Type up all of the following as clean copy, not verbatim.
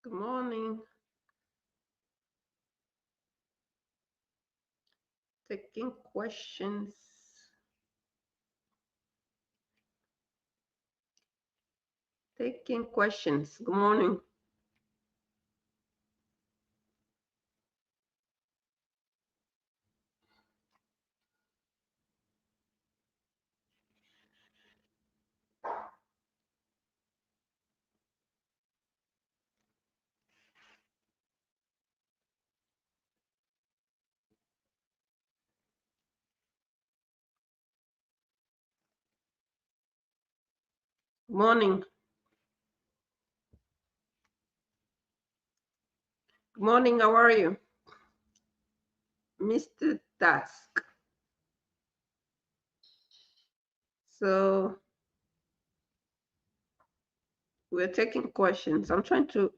Good morning. Taking questions. Taking questions. Good morning. Good morning. Good morning. How are you? Mr. Task. So we're taking questions. I'm trying to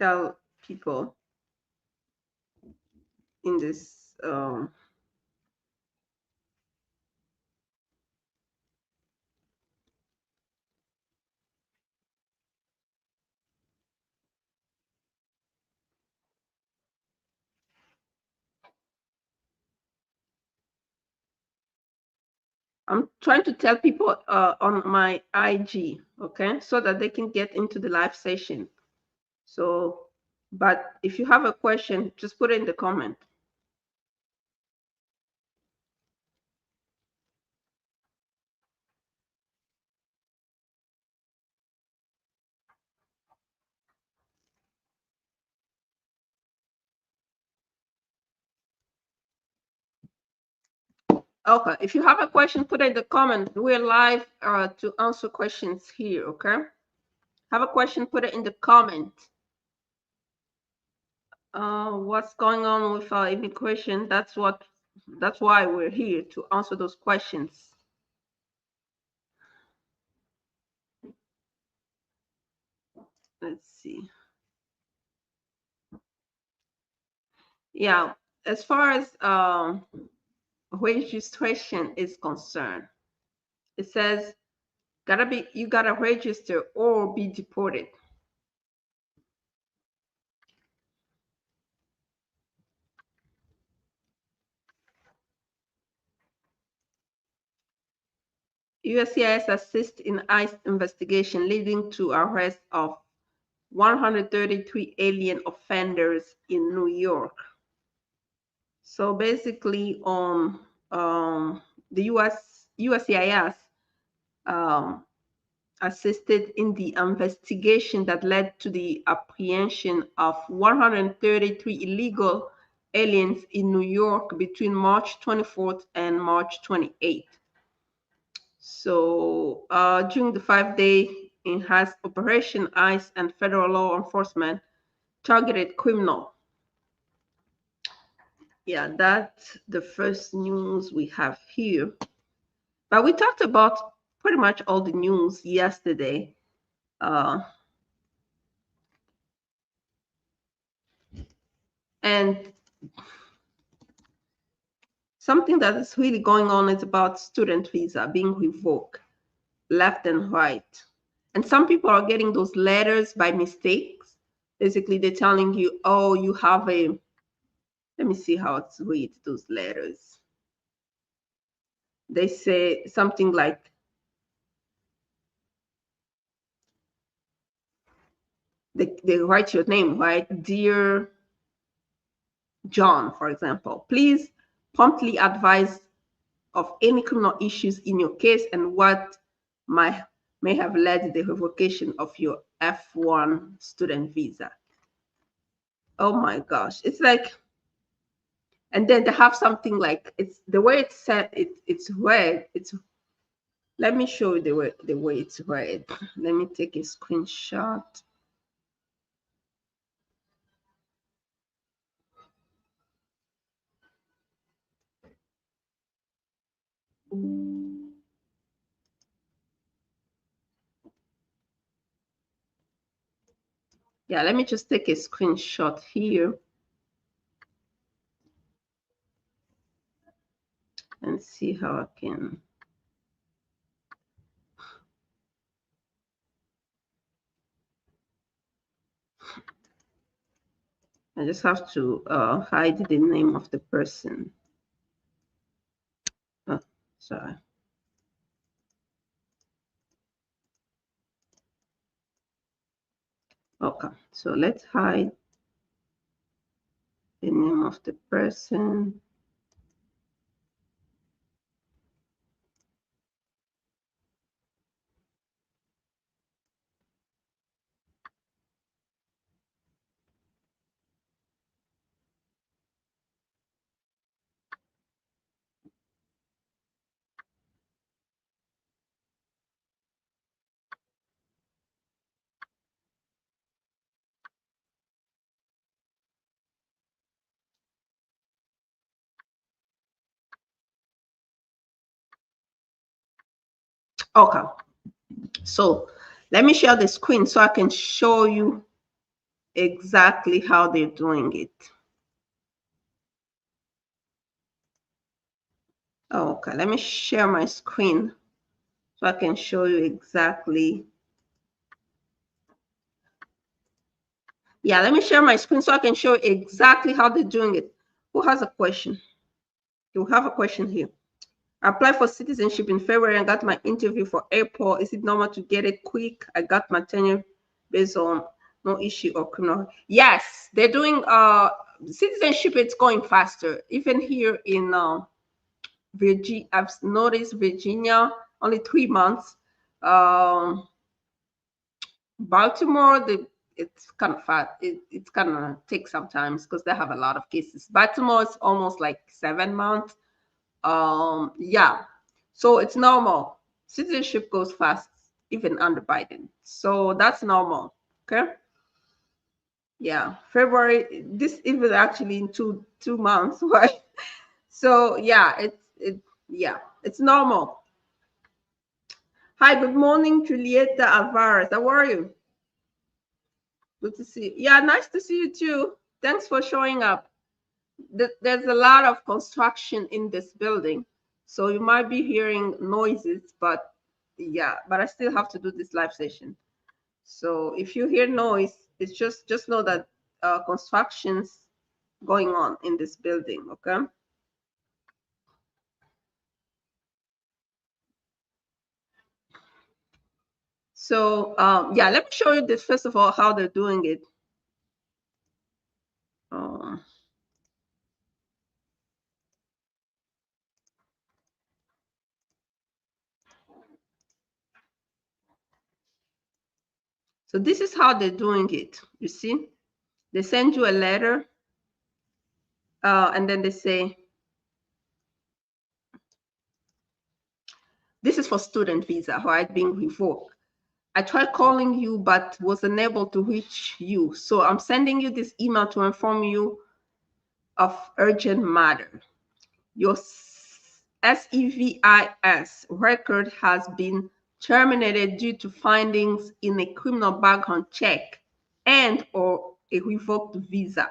tell people in this I'm trying to tell people on my IG, okay, so that they can get into the live session. So, but if you have a question, just put it in the comment. Okay, if you have a question, put it in the comment. We're live to answer questions here, okay? Have a question, put it in the comment. What's going on with our immigration? That's why we're here, to answer those questions. Let's see. Yeah, as far as registration is concerned, it says you gotta register or be deported. USCIS assists in ICE investigation leading to arrest of 133 alien offenders in New York. So basically, the USCIS um, assisted in the investigation that led to the apprehension of 133 illegal aliens in New York between March 24th and March 28th. So during the 5-day enhanced operation, ICE and federal law enforcement targeted criminal. Yeah, that's the first news we have here. But we talked about pretty much all the news yesterday. Uh, and something that is really going on is about student visa being revoked left and right. And some people are getting those letters by mistakes. Basically, they're telling you, oh, you have a, let me see how it's read, those letters. They say something like, they write your name, right? Dear John, for example, please promptly advise of any criminal issues in your case and what may have led to the revocation of your F1 student visa. Oh my gosh. It's like, and then they have something like, it's the way it's said, it's read. It's, let me show you the way it's read. Let me take a screenshot. Yeah, let me just take a screenshot here and see how I can. I just have to hide the name of the person. Oh, sorry. Okay, so let's hide the name of the person. Okay, so let me share the screen so I can show you exactly how they're doing it. Okay, let me share my screen so I can show you exactly. Yeah, let me share my screen so I can show you exactly how they're doing it. Who has a question? You have a question here. I applied for citizenship in February and got my interview for April. Is it normal to get it quick? I got my tenure based on no issue or criminal. Yes, they're doing citizenship. It's going faster. Even here in Virginia, I've noticed Virginia only 3 months. Baltimore, it's kind of fast. It's kind of takes sometimes because they have a lot of cases. Baltimore is almost like 7 months. Yeah, so it's normal. Citizenship goes fast even under Biden, so that's normal. Okay. Yeah, February, this even actually in two months, right? So yeah, yeah, it's normal. Hi, good morning, Julieta Alvarez. How are you? Good to see you. Yeah, nice to see you too. Thanks for showing up. There's a lot of construction in this building, so you might be hearing noises, but yeah, but I still have to do this live session. So if you hear noise, it's just know that construction's going on in this building. Okay. So yeah, let me show you this first of all how they're doing it. Um, so this is how they're doing it. You see, they send you a letter, and then they say, this is for student visa, right, being revoked. I tried calling you, but was unable to reach you. So I'm sending you this email to inform you of urgent matter. Your SEVIS record has been terminated due to findings in a criminal background check and or a revoked visa.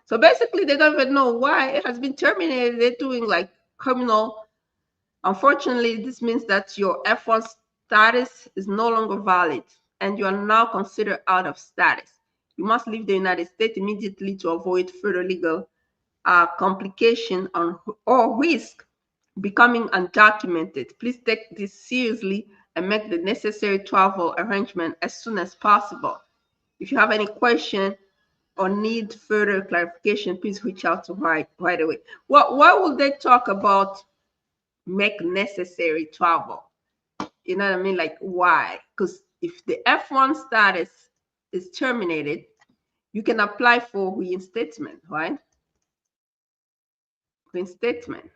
So basically, they don't even know why it has been terminated. They're doing like criminal. Unfortunately, this means that your F1 status is no longer valid and you are now considered out of status. You must leave the United States immediately to avoid further legal complication or risk becoming undocumented. Please take this seriously and make the necessary travel arrangement as soon as possible. If you have any question or need further clarification, please reach out to right away. Why would they talk about make necessary travel? You know what I mean? Like, why? Because if the F1 status is terminated, you can apply for reinstatement, right? Reinstatement.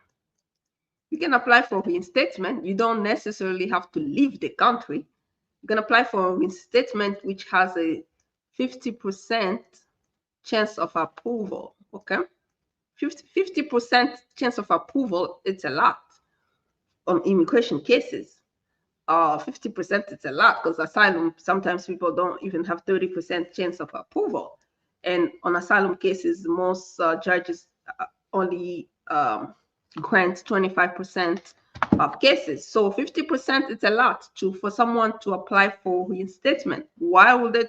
You can apply for reinstatement. You don't necessarily have to leave the country. You can apply for reinstatement, which has a 50% chance of approval. Okay. 50% chance of approval, it's a lot on immigration cases. 50% it's a lot because asylum, sometimes people don't even have 30% chance of approval. And on asylum cases, most judges only grant 25% of cases. So 50% it's a lot for someone to apply for reinstatement. Why would they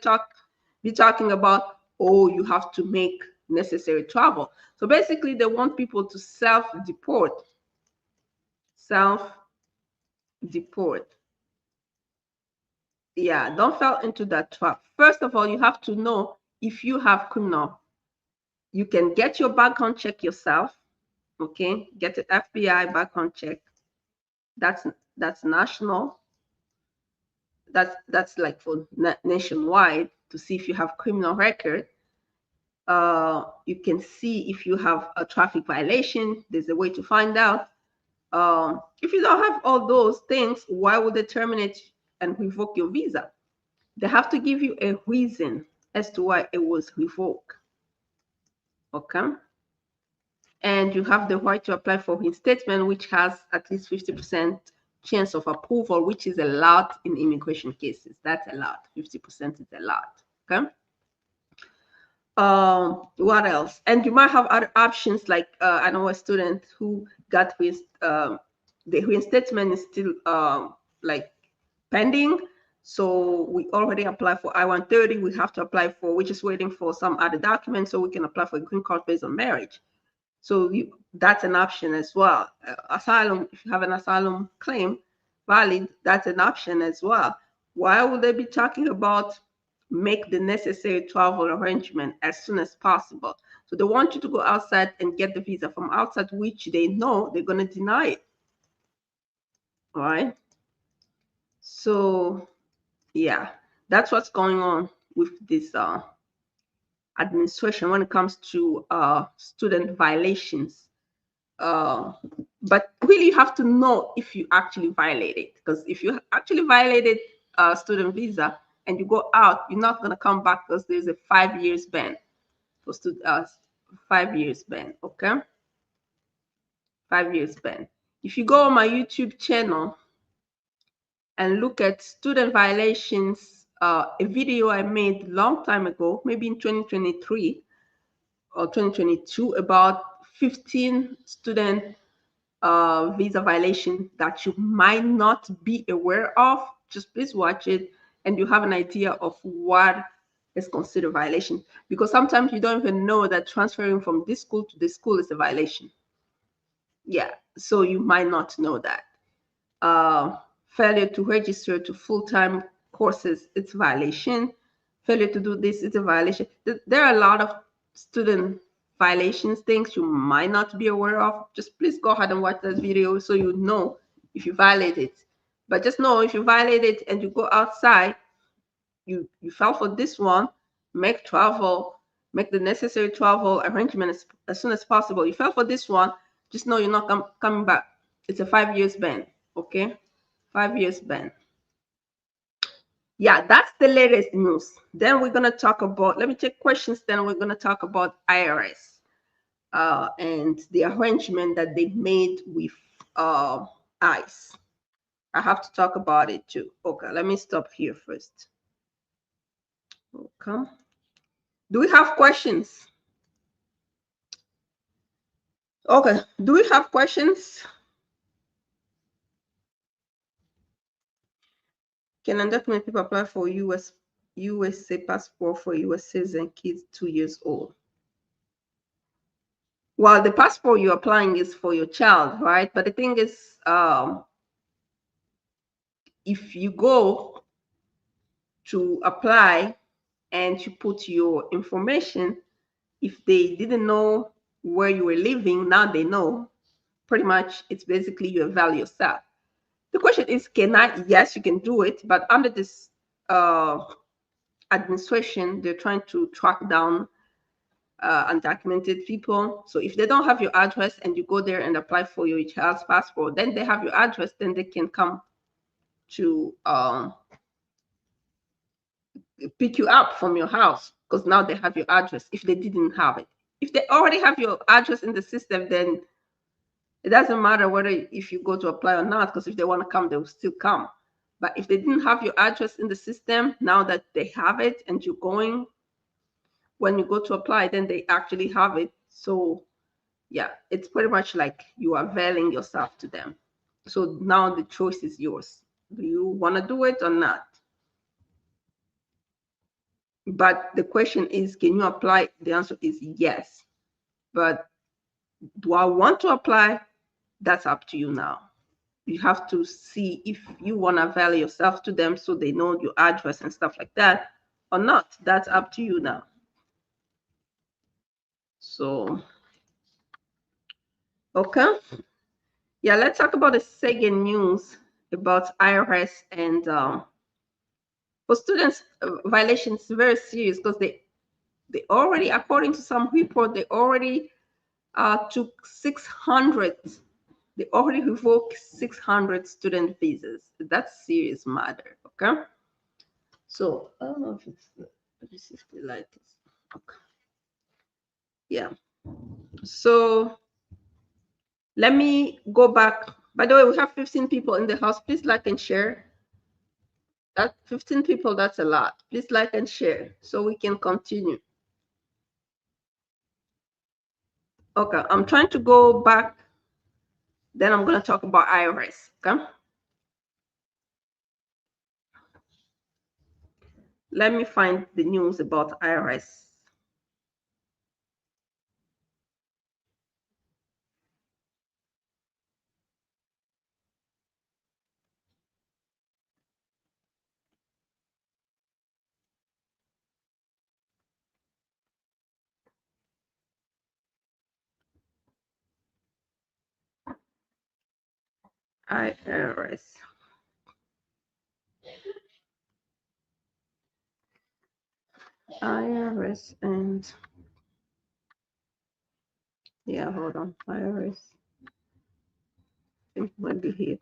be talking about, oh, you have to make necessary travel. So basically, they want people to self-deport. Self-deport. Yeah, don't fall into that trap. First of all, you have to know if you have criminal. You can get your background check yourself. Okay, get an FBI background check. That's national. That's like for nationwide to see if you have criminal record. You can see if you have a traffic violation. There's a way to find out. If you don't have all those things, why would they terminate and revoke your visa? They have to give you a reason as to why it was revoked. Okay. And you have the right to apply for reinstatement, which has at least 50% chance of approval, which is a lot in immigration cases. That's a lot. 50% is a lot. Okay. What else? And you might have other options, like I know a student who got his the reinstatement is still like pending. So we already applied for I-130. We have to apply for, we're just waiting for some other documents so we can apply for a green card based on marriage. So that's an option as well. Asylum, if you have an asylum claim valid, that's an option as well. Why would they be talking about make the necessary travel arrangement as soon as possible? So they want you to go outside and get the visa from outside, which they know they're going to deny it. All right. So yeah, that's what's going on with this administration when it comes to student violations. But really, you have to know if you actually violated, because if you actually violated a student visa and you go out, you're not going to come back because there's a 5 years ban for 5 years ban. Okay, 5 years ban. If you go on my YouTube channel and look at student violations, a video I made long time ago, maybe in 2023 or 2022, about 15 student visa violation that you might not be aware of. Just please watch it and you have an idea of what is considered violation, because sometimes you don't even know that transferring from this school to this school is a violation. Yeah, so you might not know that. Failure to register to full-time courses, it's violation. Failure to do this, it's a violation. There are a lot of student violations, things you might not be aware of. Just please go ahead and watch that video so you know if you violate it. But just know if you violate it and you go outside, you fell for this one, make the necessary travel arrangement as soon as possible. You fell for this one, just know you're not coming back. It's a 5 years ban. Okay, 5 years ban. Yeah, that's the latest news. Then we're gonna talk about, let me take questions, then we're gonna talk about IRS and the arrangement that they made with ICE. I have to talk about it too. Okay, let me stop here first. Okay. Do we have questions? Okay, do we have questions? Can undocumented people apply for USA passport for US citizen kids 2 years old? Well, the passport you're applying is for your child, right? But the thing is, if you go to apply and you put your information, if they didn't know where you were living, now they know. Pretty much, it's basically you evaluate yourself. The question is, can I? Yes, you can do it, but under this administration, they're trying to track down undocumented people. So if they don't have your address and you go there and apply for your child's passport, then they have your address, then they can come to pick you up from your house, because now they have your address if they didn't have it. If they already have your address in the system, then it doesn't matter whether if you go to apply or not, because if they want to come, they will still come. But if they didn't have your address in the system, now that they have it and you're going, when you go to apply, then they actually have it. So yeah, it's pretty much like you are availing yourself to them. So now the choice is yours. Do you want to do it or not? But the question is, can you apply? The answer is yes. But do I want to apply? That's up to you now. You have to see if you want to avail yourself to them so they know your address and stuff like that or not. That's up to you now. So, okay. Yeah, let's talk about the second news about IRS and for students, violations very serious because they already, according to some report, they already took 600. They already revoked 600 student visas. That's serious matter. Okay. So I don't know if it's let me see if the light is okay. Yeah. So let me go back. By the way, we have 15 people in the house. Please like and share. That 15 people, that's a lot. Please like and share so we can continue. Okay, I'm trying to go back. Then I'm going to talk about IRS. Okay. Let me find the news about IRS. IRS. IRS and yeah, hold on. IRS. I think it might be here.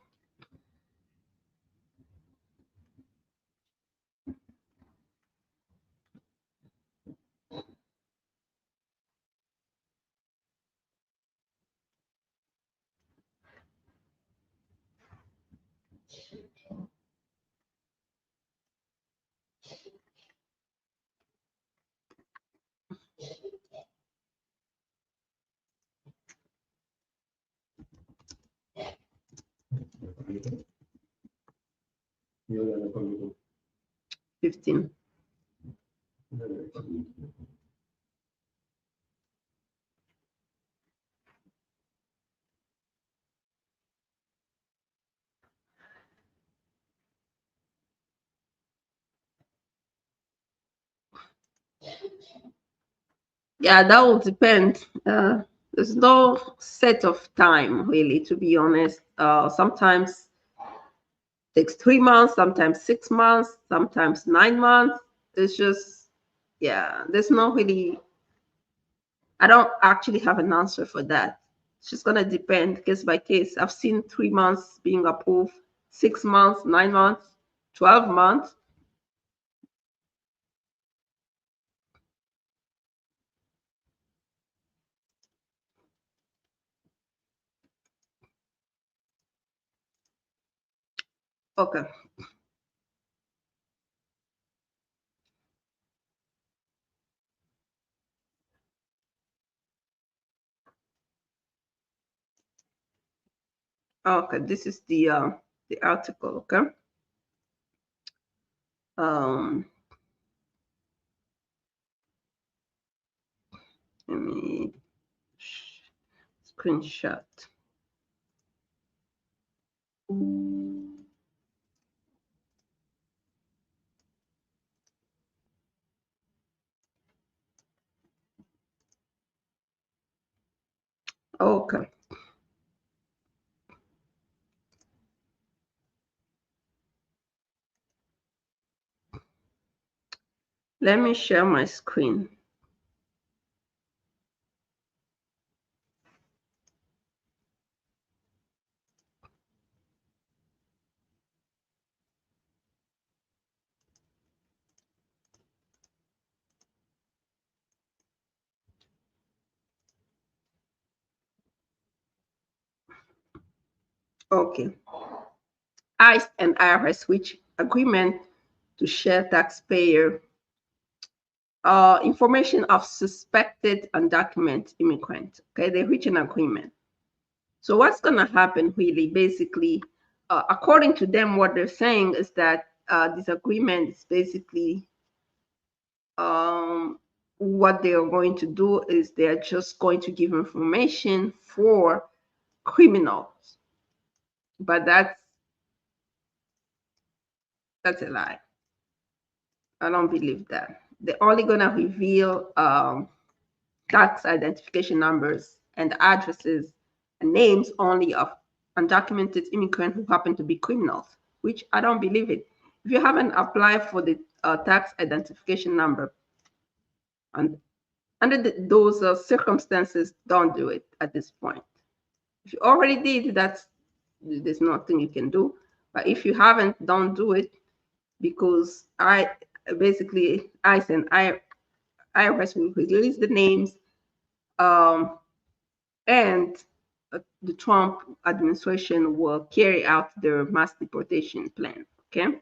Yeah, 15. Yeah, that will depend. There's no set of time, really, to be honest. Sometimes takes 3 months, sometimes 6 months, sometimes 9 months. It's just, yeah, there's no really, I don't actually have an answer for that. It's just going to depend case by case. I've seen 3 months being approved, 6 months, 9 months, 12 months. Okay. Okay, this is the article, okay? Um Let me screenshot. Okay. Let me share my screen. Okay. ICE and IRS reach agreement to share taxpayer information of suspected undocumented immigrants. Okay, they reach an agreement. So what's going to happen really, basically, according to them, what they're saying is that this agreement is basically what they are going to do is they're just going to give information for criminals, but that's a lie. I don't believe that. They're only gonna reveal tax identification numbers and addresses and names only of undocumented immigrants who happen to be criminals, which I don't believe it. If you haven't applied for the tax identification number, and under those circumstances, don't do it at this point. If you already did, there's nothing you can do. But if you haven't, don't do it, because ICE and IRS will release the names, and the Trump administration will carry out their mass deportation plan. Okay,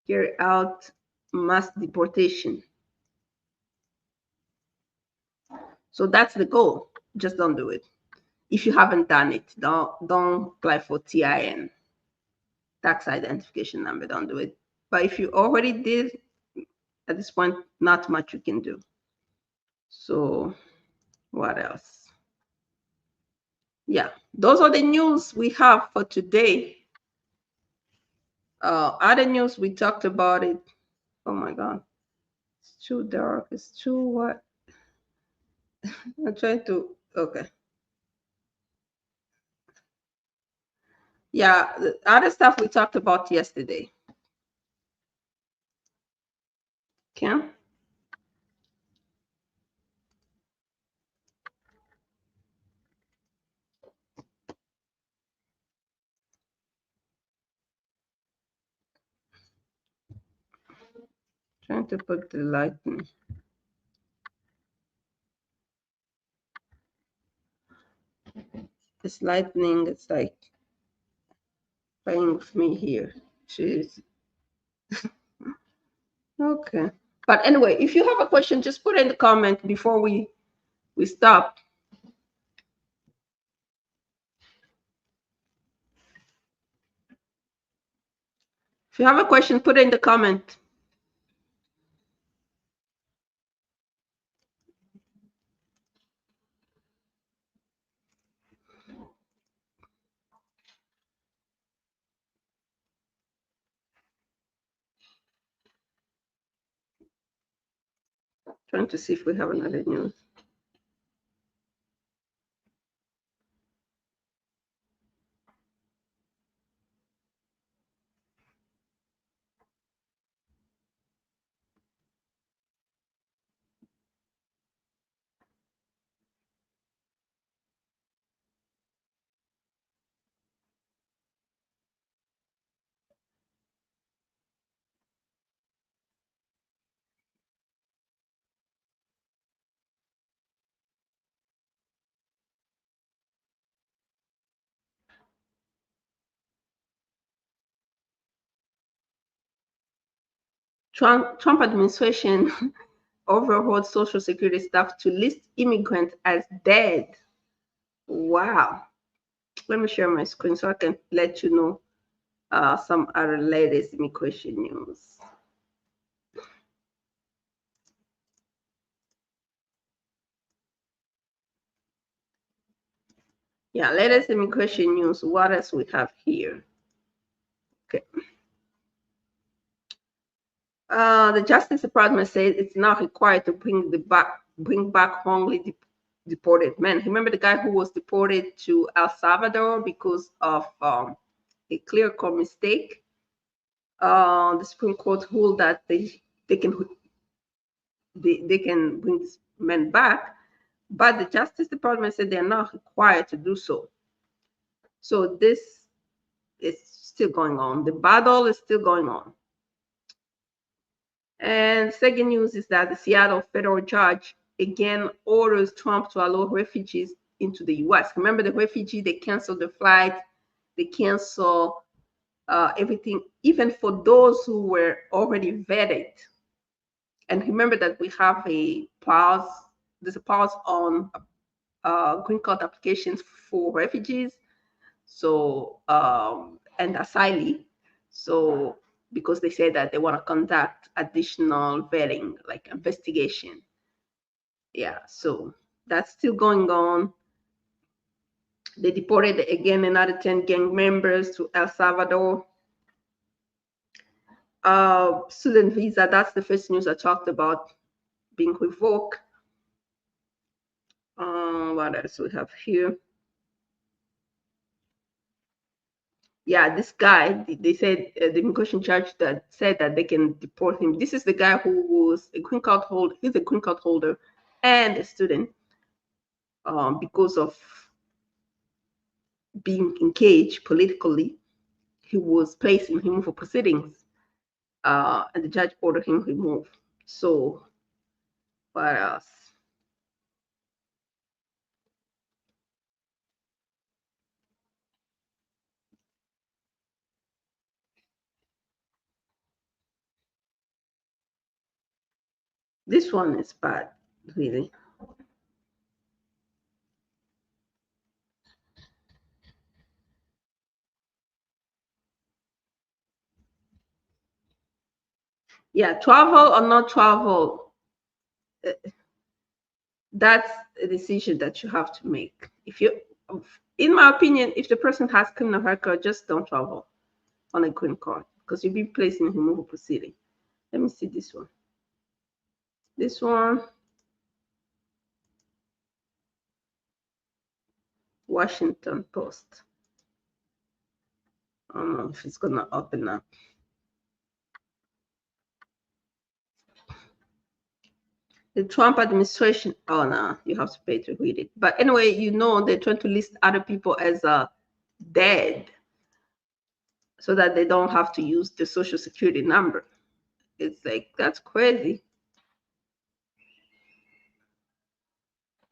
carry out mass deportation. So that's the goal. Just don't do it. If you haven't done it, don't apply for TIN, tax identification number. Don't do it. But if you already did, at this point, not much you can do. So what else? Yeah, those are the news we have for today. Other news, we talked about it. Oh my God, it's too dark. It's too what? I'm trying to, okay. Yeah, the other stuff we talked about yesterday. Okay. Trying to put the lightning. This lightning, it's like playing with me here. Jeez. Okay. But anyway, if you have a question, just put it in the comment before we stop. If you have a question, put it in the comment. Trying to see if we have another news. Trump administration overhauled Social Security staff to list immigrants as dead. Wow. Let me share my screen so I can let you know some other latest immigration news. Yeah, latest immigration news. What else we have here? Okay. The Justice Department says it's not required to bring back wrongly deported men. Remember the guy who was deported to El Salvador because of a clear-cut mistake? The Supreme Court ruled that they can bring this men back, but the Justice Department said they're not required to do so. So this is still going on. The battle is still going on. And second news is that the Seattle federal judge again orders Trump to allow refugees into the U.S. Remember the refugee, they canceled the flight, they cancel everything, even for those who were already vetted. And remember that we have a pause, there's a pause on green card applications for refugees, so and asylee. So because they say that they want to conduct additional vetting, like investigation. Yeah, so that's still going on. They deported again another 10 gang members to El Salvador. Student visa, that's the first news I talked about, being revoked. What else we have here? Yeah, this guy, they said the immigration judge that said that they can deport him. This is the guy who was a green card holder. He's a green card holder and a student, because of being engaged politically. He was placed in removal proceedings, and the judge ordered him removed. So, what else? This one is bad, really. Yeah, travel or not travel, uh, that's a decision that you have to make. If you, in my opinion, if the person has criminal record, just don't travel on a green card because you'll be placed in removal proceeding. Let me see this one. This one, Washington Post. I don't know if it's gonna open up. The Trump administration. Oh no, you have to pay to read it. But anyway, they're trying to list other people as dead, so that they don't have to use the social security number. It's like, that's crazy.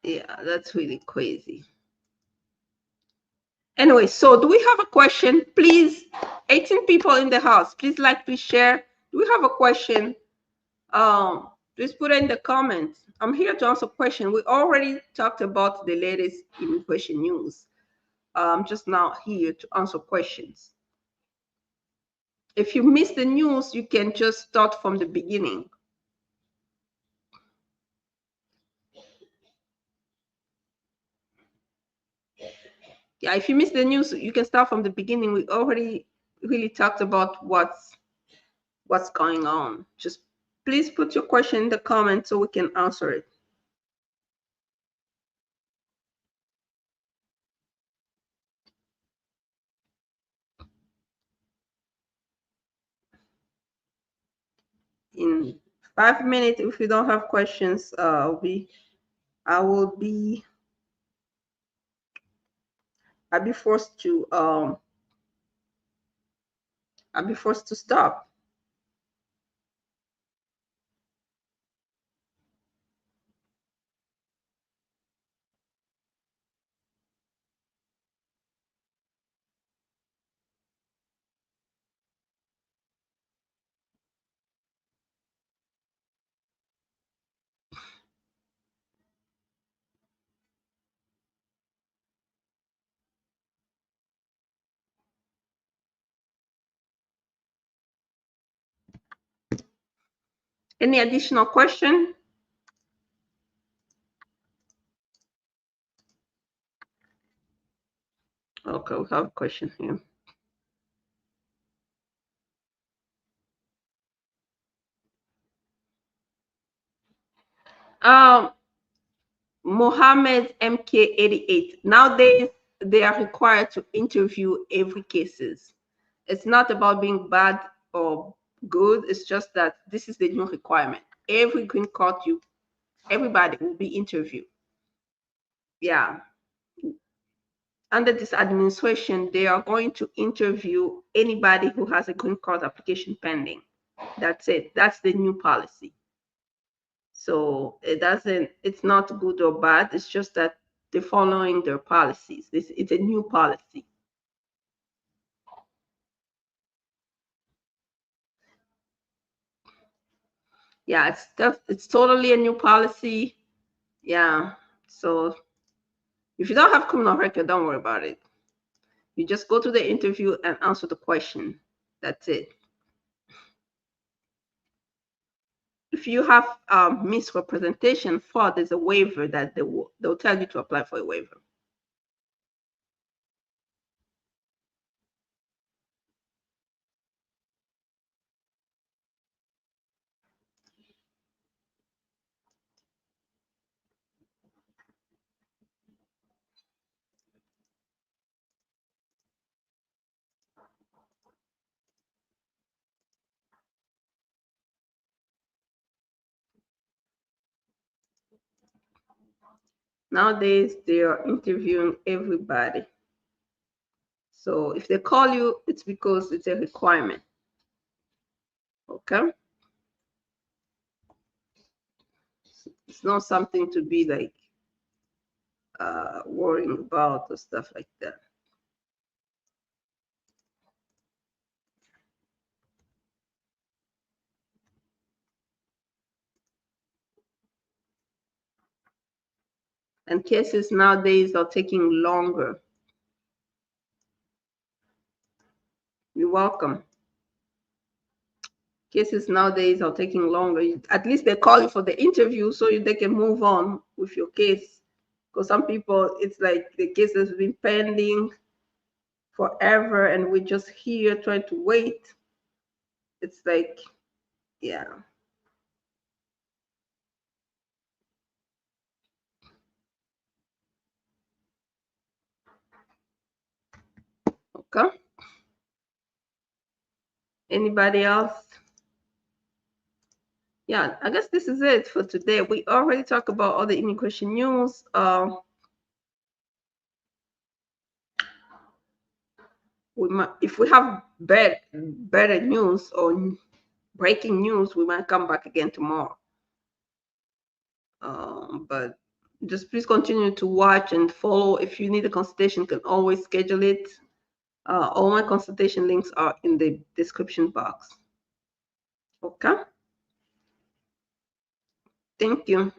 Yeah, that's really crazy. Anyway, so do we have a question? Please, 18 people in the house. Please like, please share. Do we have a question? Please put it in the comments. I'm here to answer questions. We already talked about the latest immigration news. I'm just now here to answer questions. If you miss the news, you can just start from the beginning. Yeah, if you miss the news, you can start from the beginning. We already really talked about what's going on. Just please put your question in the comments so we can answer it. In 5 minutes, if you don't have questions, I'll be forced to I'll be forced to stop. Any additional question? Okay, we have a question here. Um, Mohammed MK88. Nowadays, they are required to interview every cases. It's not about being bad or good. It's just that this is the new requirement. Every green card, everybody will be interviewed. Yeah. Under this administration, they are going to interview anybody who has a green card application pending. That's it. That's the new policy. So it's not good or bad. It's just that they're following their policies. It's a new policy. Yeah, it's totally a new policy. Yeah. So if you don't have criminal record, don't worry about it. You just go to the interview and answer the question. That's it. if you have misrepresentation, fraud, there's a waiver that they'll tell you to apply for a waiver. Nowadays, they are interviewing everybody. So if they call you, it's because it's a requirement. Okay? It's not something to be like worrying about or stuff like that. And cases nowadays are taking longer. You're welcome. Cases nowadays are taking longer. At least they call you for the interview so they can move on with your case. Because some people, it's like the case has been pending forever and we're just here trying to wait. It's like, yeah. Okay. Anybody else? Yeah, I guess this is it for today. We already talked about all the immigration news. We might, if we have better news or breaking news, we might come back again tomorrow. But just please continue to watch and follow. If you need a consultation, you can always schedule it. All my consultation links are in the description box. Okay. Thank you.